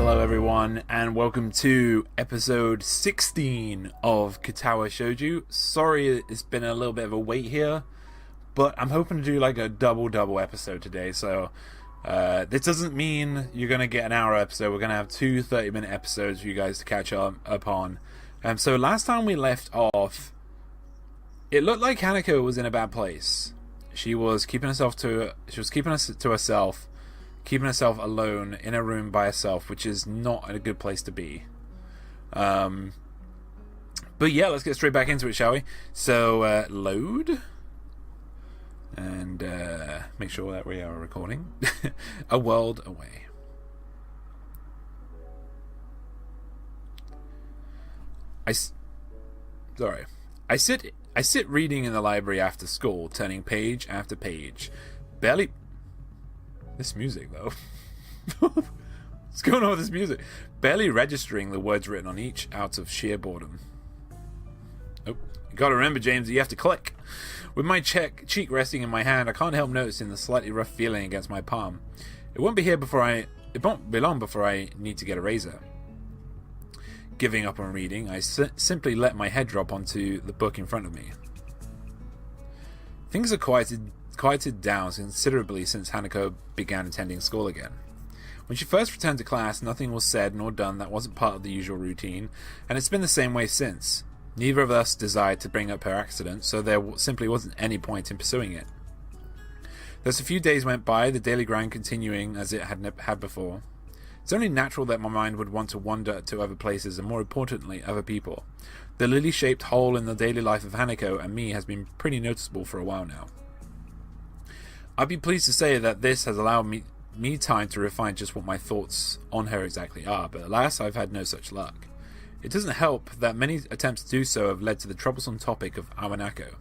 Hello everyone, and welcome to episode 16 of Katawa Shoujo. Sorry it's been a little bit of a wait here, but I'm hoping to do like a double episode today, so this doesn't mean you're going to get an hour episode. We're going to have two 30-minute episodes for you guys to catch up on. So last time we left off, it looked like Hanako was in a bad place. She was keeping us to herself, keeping herself alone in a room by herself, which is not a good place to be. But yeah, let's get straight back into it, shall we? So, load. And make sure that we are recording. A world away. I sit reading in the library after school, turning page after page. This music, though. What's going on with this music? Barely registering the words written on each out of sheer boredom. Oh, you gotta remember, James, that you have to click. With my cheek resting in my hand, I can't help noticing the slightly rough feeling against my palm. It won't be long before I need to get a razor. Giving up on reading, I simply let my head drop onto the book in front of me. Things are quieted down considerably since Hanako began attending school again. When she first returned to class, nothing was said nor done that wasn't part of the usual routine, and it's been the same way since. Neither of us desired to bring up her accident, so there simply wasn't any point in pursuing it. Thus a few days went by, the daily grind continuing as it had before. It's only natural that my mind would want to wander to other places and, more importantly, other people. The lily-shaped hole in the daily life of Hanako and me has been pretty noticeable for a while now. I'd be pleased to say that this has allowed me time to refine just what my thoughts on her exactly are, but alas, I've had no such luck. It doesn't help that many attempts to do so have led to the troublesome topic of Awanako.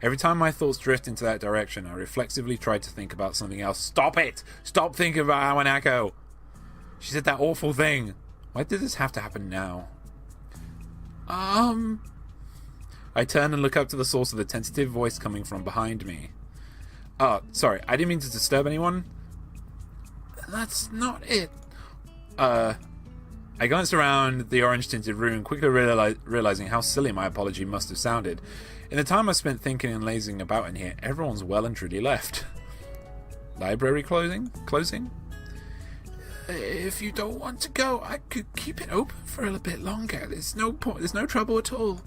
Every time my thoughts drift into that direction, I reflexively try to think about something else. Stop it! Stop thinking about Awanako! She said that awful thing. Why did this have to happen now? I turn and look up to the source of the tentative voice coming from behind me. Oh, sorry, I didn't mean to disturb anyone. That's not it. I glanced around the orange-tinted room, quickly realizing how silly my apology must have sounded. In the time I spent thinking and lazing about in here, everyone's well and truly left. Library closing? If you don't want to go, I could keep it open for a little bit longer. There's no trouble at all.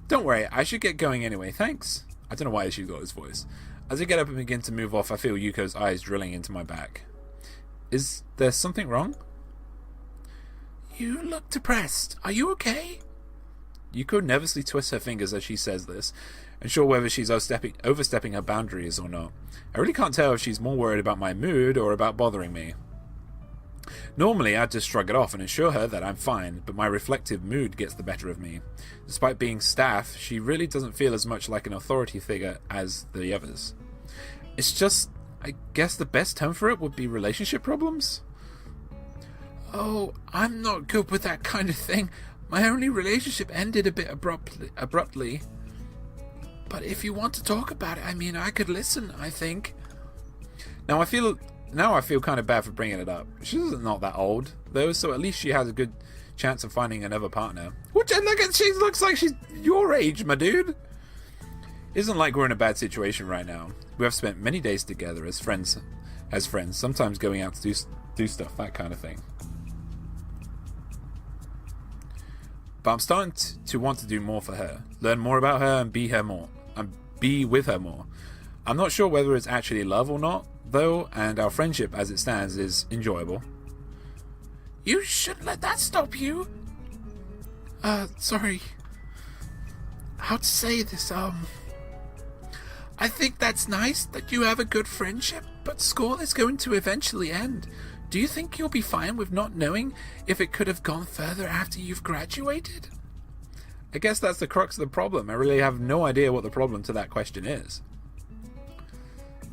Don't worry, I should get going anyway, thanks. I don't know why she's got this voice. As I get up and begin to move off, I feel Yuko's eyes drilling into my back. Is there something wrong? You look depressed. Are you okay? Yuko nervously twists her fingers as she says this, unsure whether she's overstepping her boundaries or not. I really can't tell if she's more worried about my mood or about bothering me. Normally, I'd just shrug it off and assure her that I'm fine, but my reflective mood gets the better of me. Despite being staff, she really doesn't feel as much like an authority figure as the others. It's just, I guess the best term for it would be relationship problems? Oh, I'm not good with that kind of thing. My only relationship ended a bit abruptly. But if you want to talk about it, I could listen, I think. Now I feel kind of bad for bringing it up. She's not that old, though, so at least she has a good chance of finding another partner. She looks like she's your age, my dude. Isn't like we're in a bad situation right now. We have spent many days together as friends, sometimes going out to do stuff, that kind of thing. But I'm starting to want to do more for her, learn more about her and be with her more. I'm not sure whether it's actually love or not, though, and our friendship as it stands is enjoyable. You shouldn't let that stop you. Sorry. How to say this, I think that's nice that you have a good friendship, but school is going to eventually end. Do you think you'll be fine with not knowing if it could have gone further after you've graduated? I guess that's the crux of the problem. I really have no idea what the problem to that question is.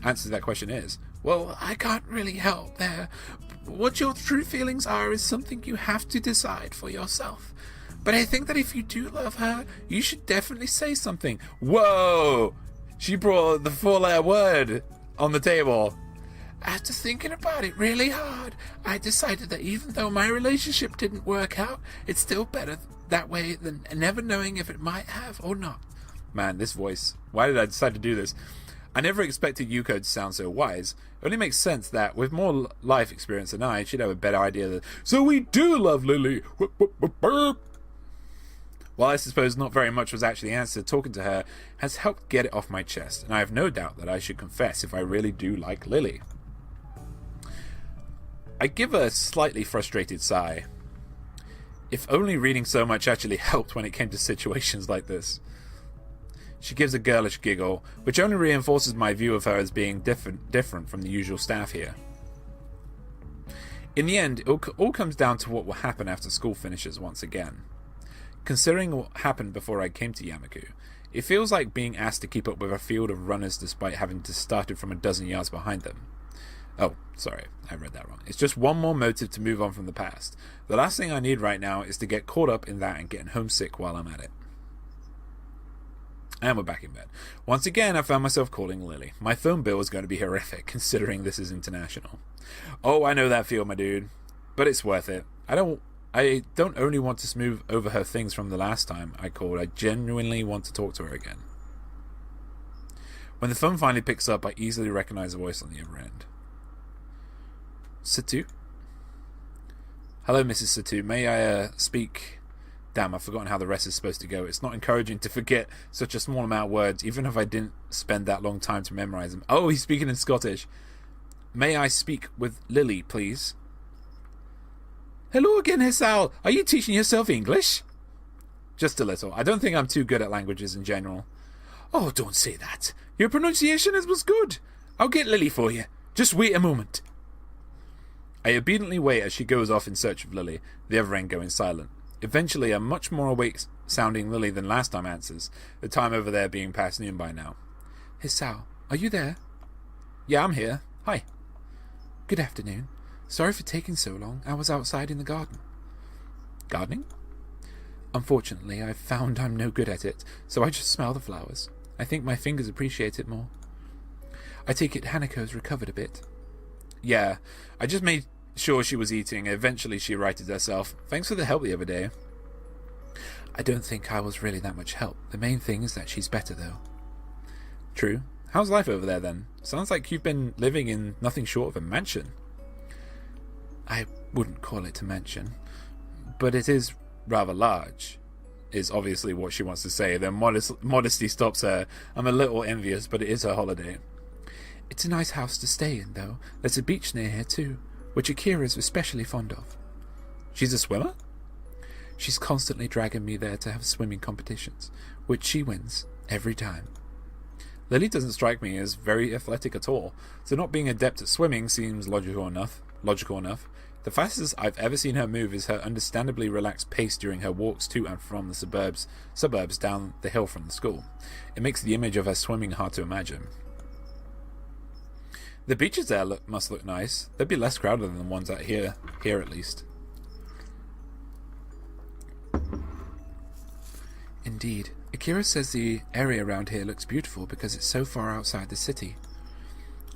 Answer to that question is, well, I can't really help there. What your true feelings are is something you have to decide for yourself. But I think that if you do love her, you should definitely say something. Whoa! She brought the four-letter word on the table. After thinking about it really hard, I decided that even though my relationship didn't work out, it's still better that way than never knowing if it might have or not. Man, this voice. Why did I decide to do this? I never expected Yuko to sound so wise. It only makes sense that, with more life experience than I, she'd have a better idea that, so we do love Lily! While I suppose not very much was actually answered, talking to her has helped get it off my chest, and I have no doubt that I should confess if I really do like Lily. I give a slightly frustrated sigh. If only reading so much actually helped when it came to situations like this. She gives a girlish giggle, which only reinforces my view of her as being different from the usual staff here. In the end, it all comes down to what will happen after school finishes once again. Considering what happened before I came to Yamaku, it feels like being asked to keep up with a field of runners despite having just started from a dozen yards behind them. Oh, sorry, I read that wrong. It's just one more motive to move on from the past. The last thing I need right now is to get caught up in that and getting homesick while I'm at it. And we're back in bed. Once again, I found myself calling Lily. My phone bill is going to be horrific, considering this is international. Oh, I know that feel, my dude. But it's worth it. I don't only want to smooth over her things from the last time I called, I genuinely want to talk to her again. When the phone finally picks up, I easily recognize a voice on the other end. Satu? Hello, Mrs. Satu. May I speak... Damn, I've forgotten how the rest is supposed to go. It's not encouraging to forget such a small amount of words, even if I didn't spend that long time to memorize them. Oh, he's speaking in Scottish. May I speak with Lily, please? Hello again, Hisao. Are you teaching yourself English? Just a little. I don't think I'm too good at languages in general. Oh, don't say that. Your pronunciation was good. I'll get Lily for you. Just wait a moment. I obediently wait as she goes off in search of Lily, the other end going silent. Eventually, a much more awake-sounding Lily than last time answers, the time over there being past noon by now. Hisao, are you there? Yeah, I'm here. Hi. Good afternoon. Sorry for taking so long. I was outside in the garden. Gardening? Unfortunately, I've found I'm no good at it, so I just smell the flowers. I think my fingers appreciate it more. I take it Hanako's recovered a bit. Yeah, I just made sure she was eating. Eventually she righted herself. Thanks for the help the other day. I don't think I was really that much help. The main thing is that she's better, though. True. How's life over there, then? Sounds like you've been living in nothing short of a mansion. I wouldn't call it a mansion, but it is rather large, is obviously what she wants to say. Then modesty stops her. I'm a little envious, but it is her holiday. It's a nice house to stay in, though. There's a beach near here, too, which Akira's especially fond of. She's a swimmer? She's constantly dragging me there to have swimming competitions, which she wins every time. Lily doesn't strike me as very athletic at all, so not being adept at swimming seems logical enough. The fastest I've ever seen her move is her understandably relaxed pace during her walks to and from the suburbs down the hill from the school. It makes the image of her swimming hard to imagine. The beaches there must look nice. They'd be less crowded than the ones out here at least. Indeed. Akira says the area around here looks beautiful because it's so far outside the city.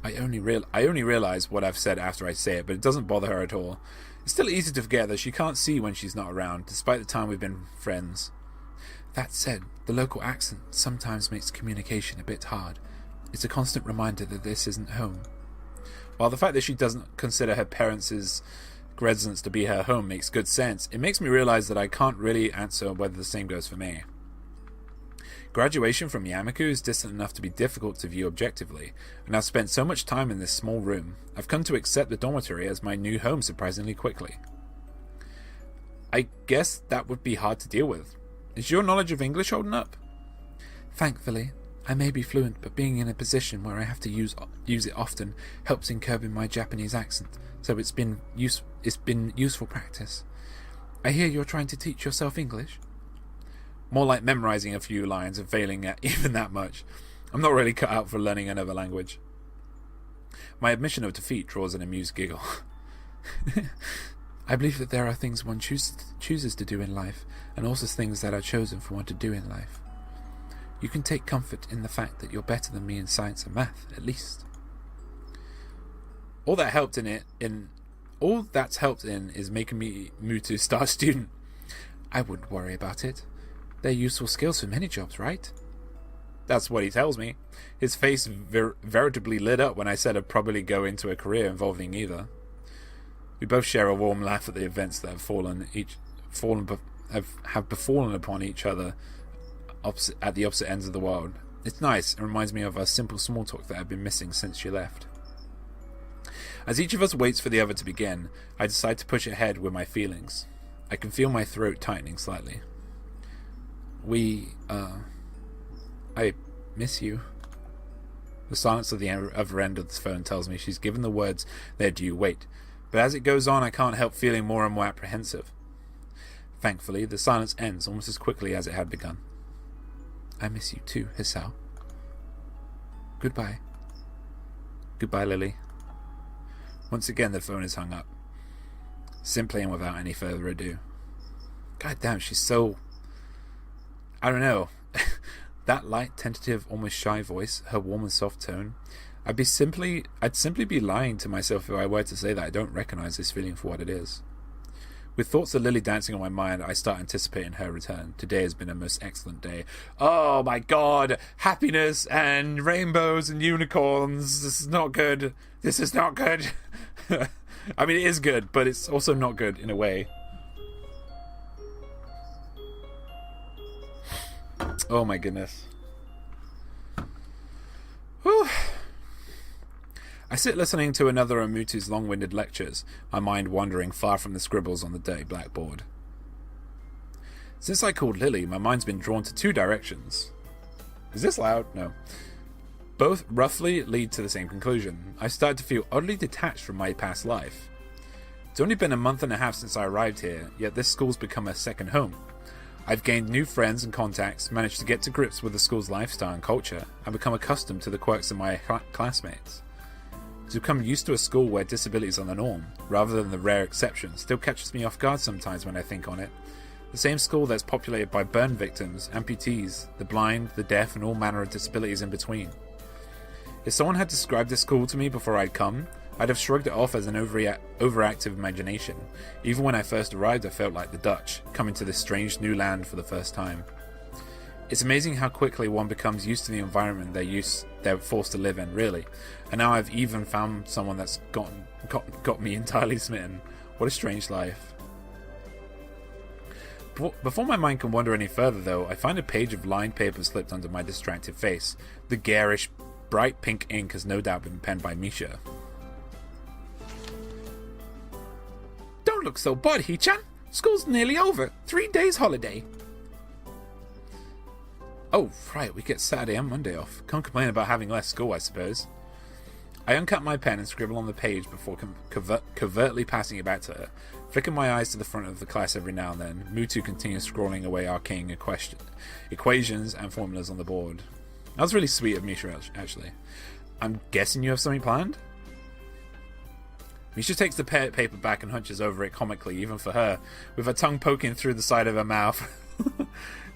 I only realize what I've said after I say it, but it doesn't bother her at all. It's still easy to forget that she can't see when she's not around, despite the time we've been friends. That said, the local accent sometimes makes communication a bit hard. It's a constant reminder that this isn't home. While the fact that she doesn't consider her parents' residence to be her home makes good sense, it makes me realize that I can't really answer whether the same goes for me. Graduation from Yamaku is distant enough to be difficult to view objectively, and I've spent so much time in this small room, I've come to accept the dormitory as my new home surprisingly quickly. I guess that would be hard to deal with. Is your knowledge of English holding up? Thankfully. I may be fluent, but being in a position where I have to use it often helps in curbing my Japanese accent, so it's been useful practice. I hear you're trying to teach yourself English? More like memorizing a few lines and failing at even that much. I'm not really cut out for learning another language. My admission of defeat draws an amused giggle. I believe that there are things one chooses to do in life, and also things that are chosen for one to do in life. You can take comfort in the fact that you're better than me in science and math, at least. All that helped all that's helped in is making me Mutu's star student. I wouldn't worry about it. They're useful skills for many jobs, right? That's what he tells me. His face veritably lit up when I said I'd probably go into a career involving either. We both share a warm laugh at the events that have befallen upon each other at the opposite ends of the world. It's nice and reminds me of our simple small talk that I've been missing since she left. As each of us waits for the other to begin, I decide to push ahead with my feelings. I can feel my throat tightening slightly. I miss you. The silence of the other end of the phone tells me she's given the words their due weight, but as it goes on I can't help feeling more and more apprehensive. Thankfully, the silence ends almost as quickly as it had begun. I miss you too, Hisao. Goodbye. Goodbye, Lily. Once again, the phone is hung up, simply and without any further ado. God damn, she's so... I don't know. That light, tentative, almost shy voice, her warm and soft tone. I'd simply be lying to myself if I were to say that I don't recognize this feeling for what it is. With thoughts of Lily dancing on my mind, I start anticipating her return. Today has been a most excellent day. Oh my god! Happiness and rainbows and unicorns. This is not good. This is not good. I mean, it is good, but it's also not good in a way. Oh my goodness. Whew. I sit listening to another of Mutu's long-winded lectures, my mind wandering far from the scribbles on the dirty blackboard. Since I called Lily, my mind's been drawn to two directions. Is this loud? No. Both roughly lead to the same conclusion. I started to feel oddly detached from my past life. It's only been a month and a half since I arrived here, yet this school's become a second home. I've gained new friends and contacts, managed to get to grips with the school's lifestyle and culture, and become accustomed to the quirks of my classmates. To become used to a school where disabilities are the norm, rather than the rare exception, still catches me off guard sometimes when I think on it. The same school that's populated by burn victims, amputees, the blind, the deaf, and all manner of disabilities in between. If someone had described this school to me before I'd come, I'd have shrugged it off as an overactive imagination. Even when I first arrived, I felt like the Dutch, coming to this strange new land for the first time. It's amazing how quickly one becomes used to the environment they're forced to live in, really. And now I've even found someone that's got me entirely smitten. What a strange life. Before my mind can wander any further, though, I find a page of lined paper slipped under my distracted face. The garish, bright pink ink has no doubt been penned by Misha. Don't look so bored, Hee-chan. School's nearly over. 3 days holiday. Oh, right, we get Saturday and Monday off. Can't complain about having less school, I suppose. I uncut my pen and scribble on the page before covertly passing it back to her. Flicking my eyes to the front of the class every now and then, Mutu continues scrawling away arcane equations and formulas on the board. That was really sweet of Misha, actually. I'm guessing you have something planned? Misha takes the paper back and hunches over it comically, even for her, with her tongue poking through the side of her mouth.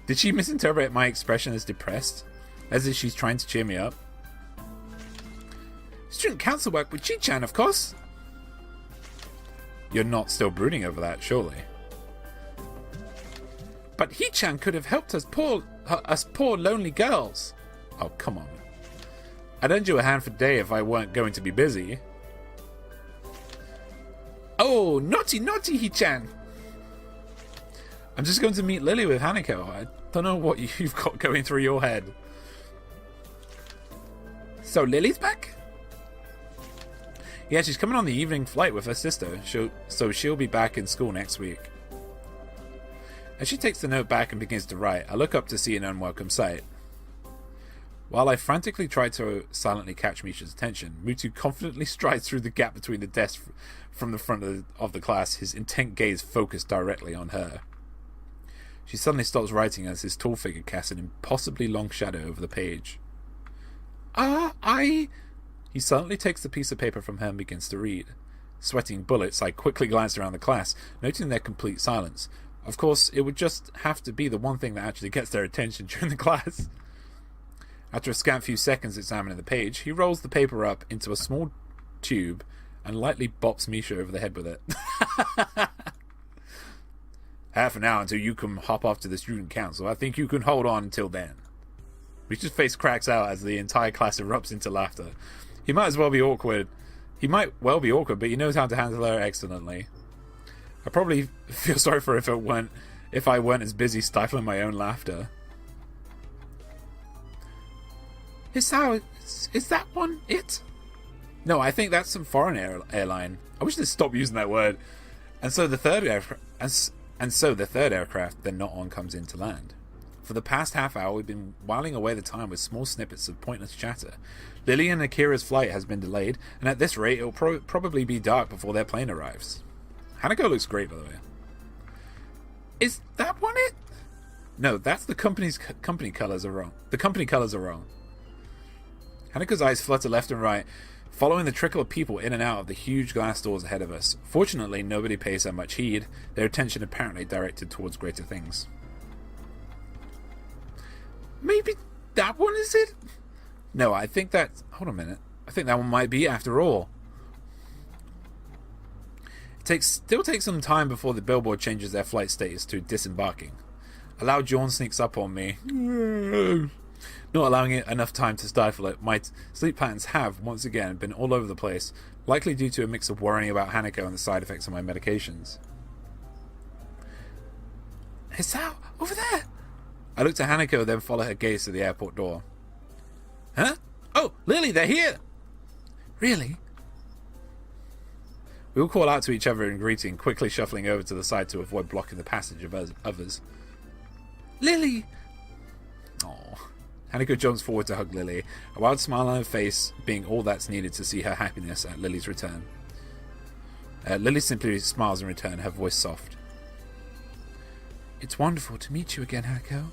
Did she misinterpret my expression as depressed? As if she's trying to cheer me up? Student council work with Chi-chan, of course. You're not still brooding over that, surely? But Hee-chan could have helped us poor lonely girls. Oh, come on. I'd lend you a hand for day if I weren't going to be busy. Oh, naughty Hee-chan. I'm just going to meet Lily with Hanako. I don't know what you've got going through your head. So Lily's back? Yeah, she's coming on the evening flight with her sister, so she'll be back in school next week. As she takes the note back and begins to write, I look up to see an unwelcome sight. While I frantically try to silently catch Misha's attention, Mutu confidently strides through the gap between the desks from the front of the class, his intent gaze focused directly on her. She suddenly stops writing as his tall figure casts an impossibly long shadow over the page. He suddenly takes the piece of paper from her and begins to read. Sweating bullets, I quickly glance around the class, noting their complete silence. Of course, it would just have to be the one thing that actually gets their attention during the class. After a scant few seconds examining the page, he rolls the paper up into a small tube and lightly bops Misha over the head with it. Half an hour until you can hop off to the student council. I think you can hold on until then. Misha's face cracks out as the entire class erupts into laughter. He might well be awkward, but he knows how to handle her excellently. I probably feel sorry for her if I weren't as busy stifling my own laughter. Hisao, is that one it? No, I think that's some foreign airline. I wish they'd stop using that word. And so the third aircraft they're not on comes in to land. For the past half hour, we've been whiling away the time with small snippets of pointless chatter. Lily and Akira's flight has been delayed, and at this rate, it'll probably be dark before their plane arrives. Hanako looks great, by the way. Is that one it? No, that's the company colors are wrong. The company colors are wrong. Hanako's eyes flutter left and right, following the trickle of people in and out of the huge glass doors ahead of us. Fortunately, nobody pays her much heed, their attention apparently directed towards greater things. Maybe that one is it? No, I think that's... Hold on a minute. I think that one might be after all. It still takes some time before the billboard changes their flight status to disembarking. A loud yawn sneaks up on me. Not allowing it enough time to stifle it, my sleep patterns have, once again, been all over the place, likely due to a mix of worrying about Hanako and the side effects of my medications. Hisao, over there! I look to Hanako, then follow her gaze to the airport door. Huh? Oh, Lily, they're here! Really? We all call out to each other in greeting, quickly shuffling over to the side to avoid blocking the passage of others. Lily! Aww. Hanako jumps forward to hug Lily, a wild smile on her face being all that's needed to see her happiness at Lily's return. Lily simply smiles in return, her voice soft. It's wonderful to meet you again, Hanako.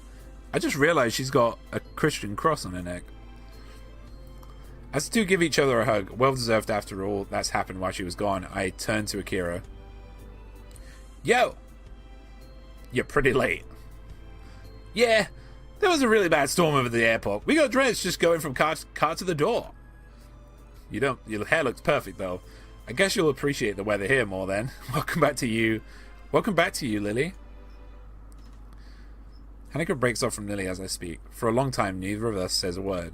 I just realized she's got a Christian cross on her neck. As the two give each other a hug, well deserved after all that's happened while she was gone, I turn to Akira. Yo! You're pretty late. Yeah, there was a really bad storm over the airport. We got drenched just going from car to the door. Your hair looks perfect though. I guess you'll appreciate the weather here more then. Welcome back to you, Lily. Hanako breaks off from Lily as I speak. For a long time, neither of us says a word.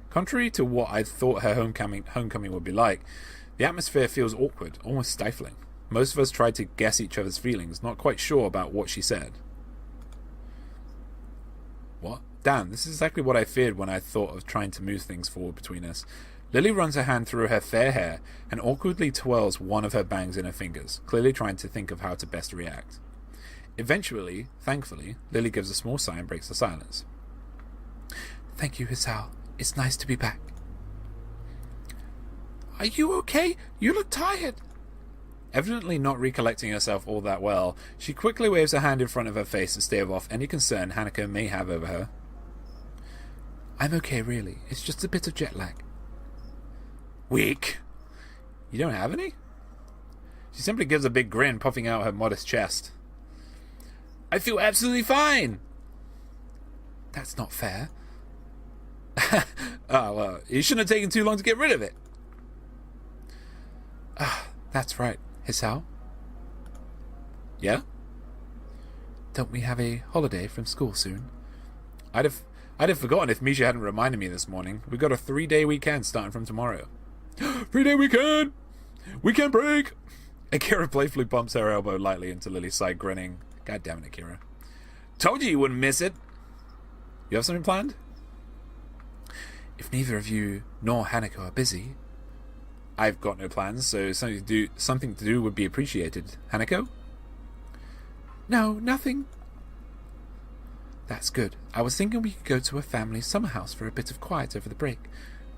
Contrary to what I thought her homecoming would be like, the atmosphere feels awkward, almost stifling. Most of us tried to guess each other's feelings, not quite sure about what she said. What? Damn, this is exactly what I feared when I thought of trying to move things forward between us. Lily runs her hand through her fair hair and awkwardly twirls one of her bangs in her fingers, clearly trying to think of how to best react. Eventually, thankfully, Lily gives a small sigh and breaks the silence. Thank you, Hisao. It's nice to be back. Are you okay? You look tired. Evidently not recollecting herself all that well, she quickly waves her hand in front of her face to stave off any concern Hanako may have over her. I'm okay, really. It's just a bit of jet lag. Weak. You don't have any? She simply gives a big grin, puffing out her modest chest. I feel absolutely fine. That's not fair. Well, you shouldn't have taken too long to get rid of it. That's right, Hisao. Yeah? Don't we have a holiday from school soon? I'd have forgotten if Misha hadn't reminded me this morning. We've got a 3-day weekend starting from tomorrow. 3-day weekend! Weekend break! Akira playfully bumps her elbow lightly into Lily's side, grinning. God damn it, Akira. Told you wouldn't miss it! You have something planned? If neither of you nor Hanako are busy... I've got no plans, so something to do would be appreciated. Hanako? No, nothing. That's good. I was thinking we could go to a family summer house for a bit of quiet over the break.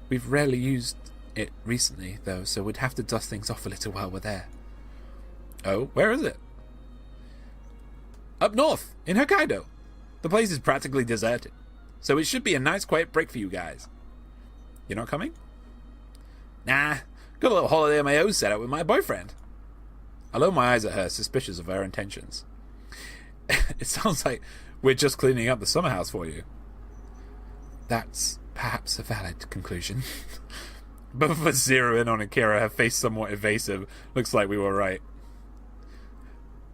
We've rarely used it recently, though, so we'd have to dust things off a little while we're there. Oh, where is it? Up north, in Hokkaido. The place is practically deserted, so it should be a nice quiet break for you guys. You're not coming? Nah, got a little holiday of my own set up with my boyfriend. I lower my eyes at her, suspicious of her intentions. It sounds like we're just cleaning up the summer house for you. That's perhaps a valid conclusion. Both of us zero in on Akira, her face somewhat evasive. Looks like we were right.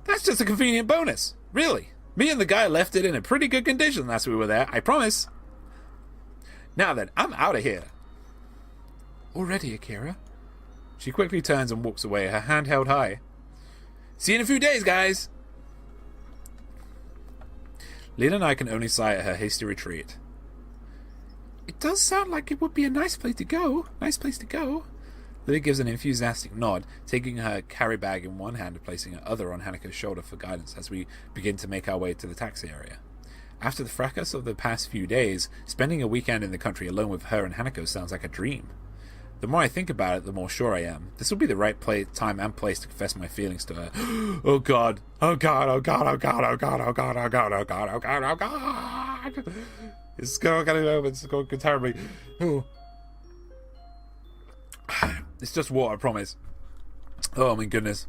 That's just a convenient bonus. Really. Me and the guy left it in a pretty good condition last we were there, I promise. Now then, I'm out of here. Already, Akira? She quickly turns and walks away, her hand held high. See you in a few days, guys! Lena and I can only sigh at her hasty retreat. It does sound like it would be a nice place to go. Nice place to go. Lily gives an enthusiastic nod, taking her carry bag in one hand and placing her other on Hanako's shoulder for guidance as we begin to make our way to the taxi area. After the fracas of the past few days, spending a weekend in the country alone with her and Hanako sounds like a dream. The more I think about it, the more sure I am. This will be the right time and place to confess my feelings to her. Oh God. Oh God. Oh God. Oh God. Oh God. Oh God. Oh God. Oh God. Oh God. Oh God. It's going terribly. Oh. It's just water, I promise. Oh my goodness.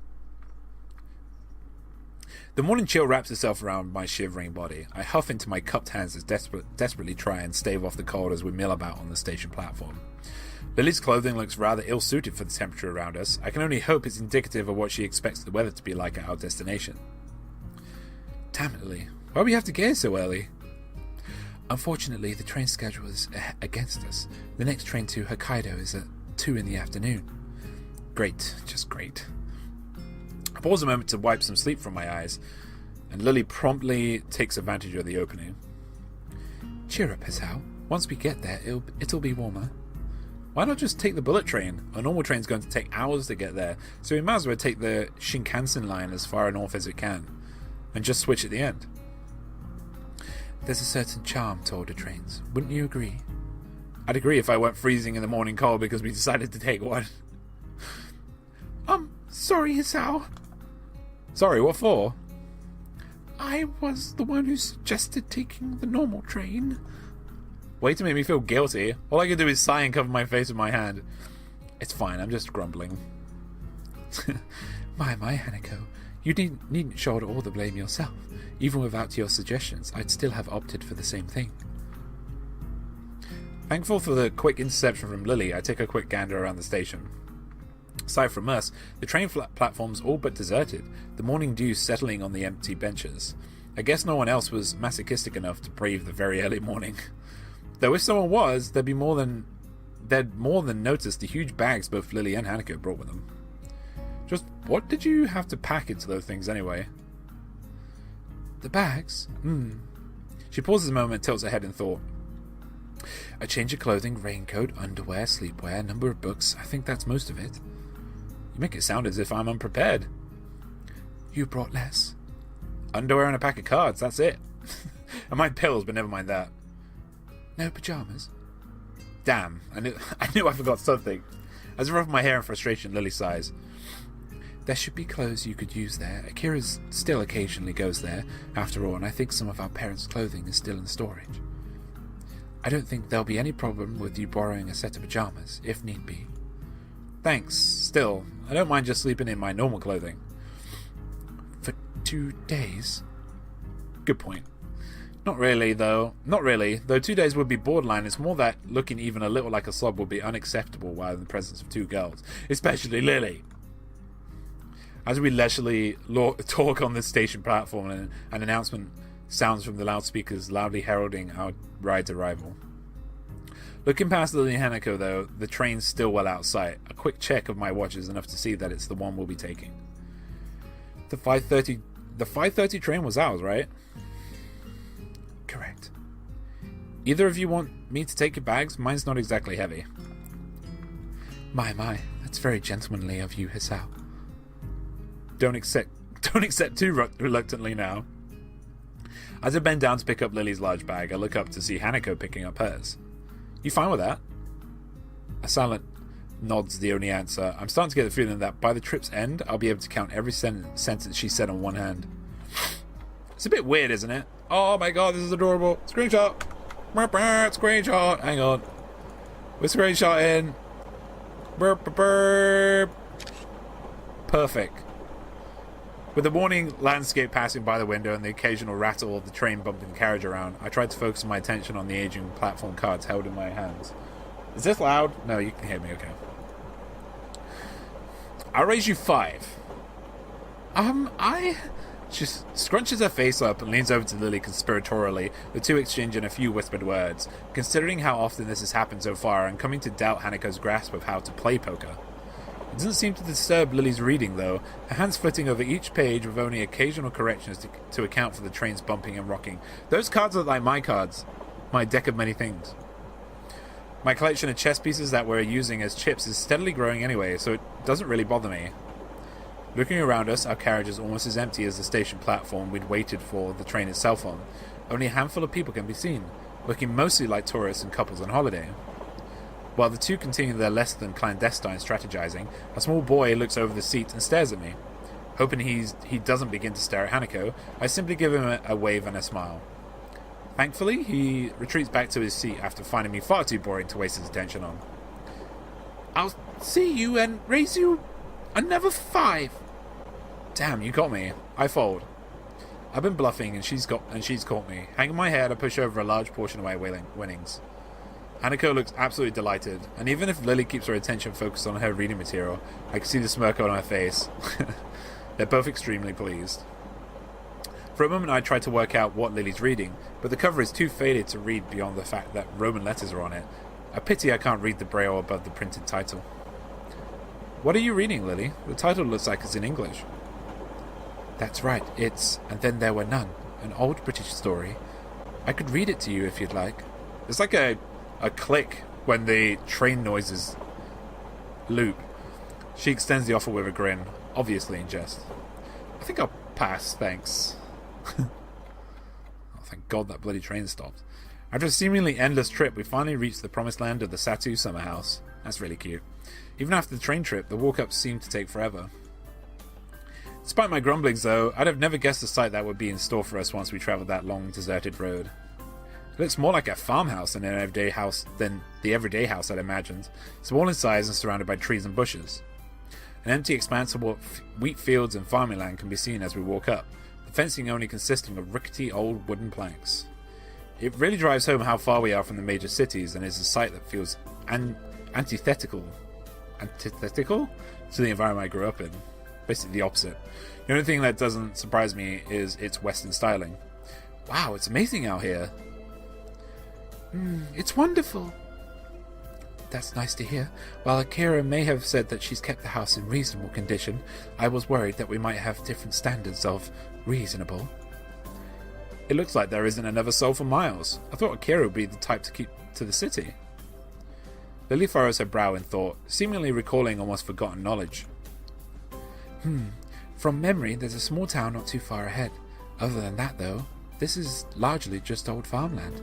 The morning chill wraps itself around my shivering body. I huff into my cupped hands as desperately try and stave off the cold as we mill about on the station platform. Lily's clothing looks rather ill-suited for the temperature around us. I can only hope it's indicative of what she expects the weather to be like at our destination. Damn it, Lily. Why do we have to get here so early? Unfortunately, the train schedule is against us. The next train to Hokkaido is at 2 in the afternoon. Great. Just great. I pause a moment to wipe some sleep from my eyes, and Lily promptly takes advantage of the opening. Cheer up, Hisao. Once we get there, it'll be warmer. Why not just take the bullet train? A normal train's going to take hours to get there, so we might as well take the Shinkansen line as far north as it can, and just switch at the end. There's a certain charm to older trains, wouldn't you agree? I'd agree if I weren't freezing in the morning cold because we decided to take one. Sorry, Hisao. Sorry, what for? I was the one who suggested taking the normal train. Way to make me feel guilty. All I can do is sigh and cover my face with my hand. It's fine, I'm just grumbling. My, Hanako. You needn't shoulder all the blame yourself. Even without your suggestions, I'd still have opted for the same thing. Thankful for the quick interception from Lily, I take a quick gander around the station. Aside from us, the train platform's all but deserted, the morning dew settling on the empty benches. I guess no one else was masochistic enough to brave the very early morning. Though if someone was, they'd more than noticed the huge bags both Lily and Hanako brought with them. Just what did you have to pack into those things anyway? The bags? She pauses a moment, tilts her head in thought. A change of clothing, raincoat, underwear, sleepwear, number of books. I think that's most of it. You make it sound as if I'm unprepared. You brought less. Underwear and a pack of cards, that's it. And my pills, but never mind that. No pyjamas? Damn, I knew I forgot something. As I ruffle my hair in frustration, Lily sighs. There should be clothes you could use there. Akira's still occasionally goes there, after all, and I think some of our parents' clothing is still in storage. I don't think there'll be any problem with you borrowing a set of pyjamas, if need be. Thanks. Still, I don't mind just sleeping in my normal clothing. For 2 days? Good point. Not really, though. Not really. Though 2 days would be borderline, it's more that looking even a little like a slob would be unacceptable while in the presence of 2 girls. Especially Lily. As we leisurely talk on the station platform, an announcement sounds from the loudspeakers loudly heralding our ride's arrival. Looking past Lily and Hanako, though, the train's still well out of sight. A quick check of my watch is enough to see that it's the one we'll be taking. The 5:30 train was ours, right? Correct. Either of you want me to take your bags? Mine's not exactly heavy. My, that's very gentlemanly of you, Hisao. Don't accept too reluctantly now. As I bend down to pick up Lily's large bag, I look up to see Hanako picking up hers. You fine with that? A silent nod's the only answer. I'm starting to get the feeling that by the trip's end, I'll be able to count every sentence she said on one hand. It's a bit weird, isn't it? Oh my god, this is adorable. Screenshot. Screenshot. Hang on. We're screenshotting. Perfect. With the morning landscape passing by the window and the occasional rattle of the train bumping the carriage around, I tried to focus my attention on the aging platform cards held in my hands. Is this loud? No, you can hear me, okay. I'll raise you 5. She scrunches her face up and leans over to Lily conspiratorially, the two exchanging a few whispered words. Considering how often this has happened so far, I'm coming to doubt Hanako's grasp of how to play poker. It doesn't seem to disturb Lily's reading, though, her hands flitting over each page with only occasional corrections to account for the train's bumping and rocking. Those cards look like my cards. My deck of many things. My collection of chess pieces that we're using as chips is steadily growing anyway, so it doesn't really bother me. Looking around us, our carriage is almost as empty as the station platform we'd waited for the train itself on. Only a handful of people can be seen, looking mostly like tourists and couples on holiday. While the two continue their less than clandestine strategizing, a small boy looks over the seat and stares at me. Hoping he doesn't begin to stare at Hanako, I simply give him a wave and a smile. Thankfully, he retreats back to his seat after finding me far too boring to waste his attention on. I'll see you and raise you another 5. Damn, you got me. I fold. I've been bluffing and she's caught me. Hanging my head, I push over a large portion of my winnings. Hanako looks absolutely delighted, and even if Lily keeps her attention focused on her reading material, I can see the smirk on her face. They're both extremely pleased. For a moment I try to work out what Lily's reading, but the cover is too faded to read beyond the fact that Roman letters are on it. A pity I can't read the braille above the printed title. What are you reading, Lily? The title looks like it's in English. That's right, it's And Then There Were None, an old British story. I could read it to you if you'd like. It's like a click when the train noises loop. She extends the offer with a grin, obviously in jest. I think I'll pass, thanks. Oh, thank God that bloody train stopped. After a seemingly endless trip, we finally reached the promised land of the Satu summer house. That's really cute. Even after the train trip, the walk-up seemed to take forever. Despite my grumblings, though, I'd have never guessed the sight that would be in store for us once we travelled that long, deserted road. It looks more like a farmhouse than the everyday house I'd imagined, small in size and surrounded by trees and bushes. An empty expanse of wheat fields and farming land can be seen as we walk up, the fencing only consisting of rickety old wooden planks. It really drives home how far we are from the major cities, and is a sight that feels antithetical to the environment I grew up in. Basically the opposite. The only thing that doesn't surprise me is its Western styling. Wow, it's amazing out here. It's wonderful. That's nice to hear. While Akira may have said that she's kept the house in reasonable condition, I was worried that we might have different standards of reasonable. It looks like there isn't another soul for miles. I thought Akira would be the type to keep to the city. Lily furrows her brow in thought, seemingly recalling almost forgotten knowledge. From memory, there's a small town not too far ahead. Other than that, though, this is largely just old farmland.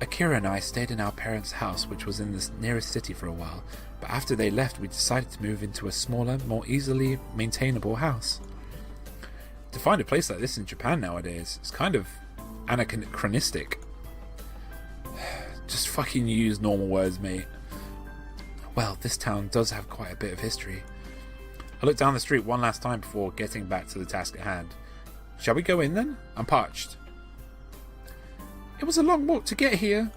Akira and I stayed in our parents' house, which was in the nearest city for a while, but after they left we decided to move into a smaller, more easily maintainable house. To find a place like this in Japan nowadays is kind of anachronistic. Just fucking use normal words, mate. Well, this town does have quite a bit of history. I looked down the street one last time before getting back to the task at hand. Shall we go in then? I'm parched. It was a long walk to get here.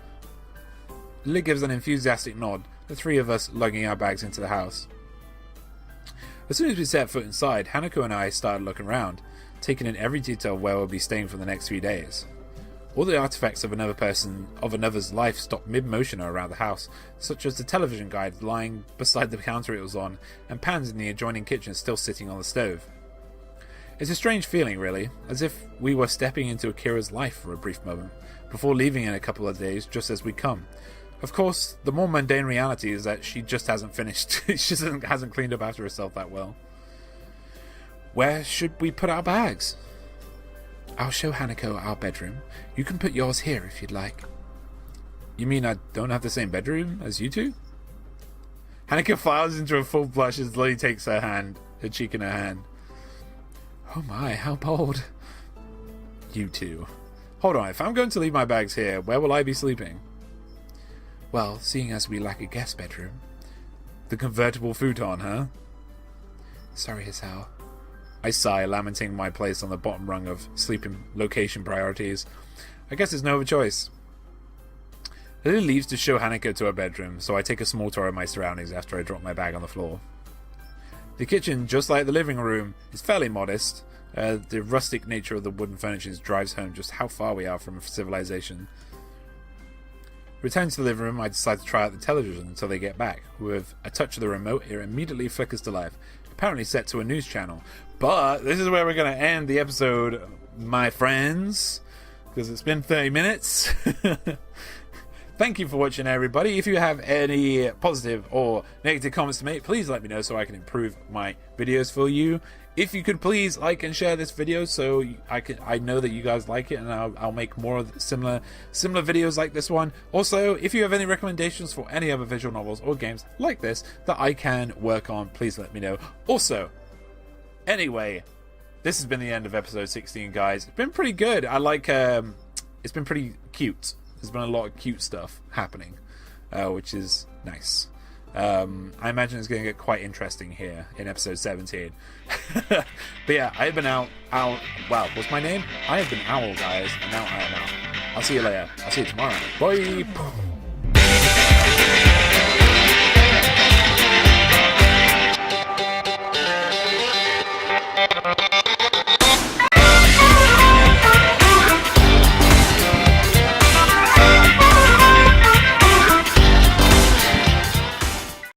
Lily gives an enthusiastic nod, the three of us lugging our bags into the house. As soon as we set foot inside, Hanako and I started looking around, taking in every detail of where we'll be staying for the next few days. All the artifacts of another's life stopped mid-motion around the house, such as the television guide lying beside the counter it was on, and pans in the adjoining kitchen still sitting on the stove. It's a strange feeling, really, as if we were stepping into Akira's life for a brief moment, before leaving in a couple of days just as we come. Of course, the more mundane reality is that she just hasn't finished. She just hasn't cleaned up after herself that well. Where should we put our bags? I'll show Hanako our bedroom. You can put yours here if you'd like. You mean I don't have the same bedroom as you two? Hanako flies into a full blush as Lily takes her cheek in her hand. Oh my, how bold. You two. Hold on, if I'm going to leave my bags here, where will I be sleeping? Well, seeing as we lack a guest bedroom. The convertible futon, huh? Sorry, Hisao. I sigh, lamenting my place on the bottom rung of sleeping location priorities. I guess there's no other choice. Lily leaves to show Hanako to her bedroom, so I take a small tour of my surroundings after I drop my bag on the floor. The kitchen, just like the living room, is fairly modest. The rustic nature of the wooden furniture drives home just how far we are from civilization. Returning to the living room, I decide to try out the television until they get back. With a touch of the remote, it immediately flickers to life, apparently set to a news channel. But this is where we're going to end the episode, my friends, because it's been 30 minutes. Thank you for watching, everybody. If you have any positive or negative comments to make, please let me know so I can improve my videos for you. If you could please like and share this video so I know that you guys like it, and I'll make more of similar videos like this one. Also, if you have any recommendations for any other visual novels or games like this that I can work on, please let me know. Also, anyway, this has been the end of episode 16, guys. It's been pretty good. I like it's been pretty cute. There's been a lot of cute stuff happening, which is nice. I imagine it's going to get quite interesting here in episode 17. But yeah, I have been Owl. Wow, what's my name? I have been Owl, guys, and now I am out. I'll see you later. I'll see you tomorrow. Bye!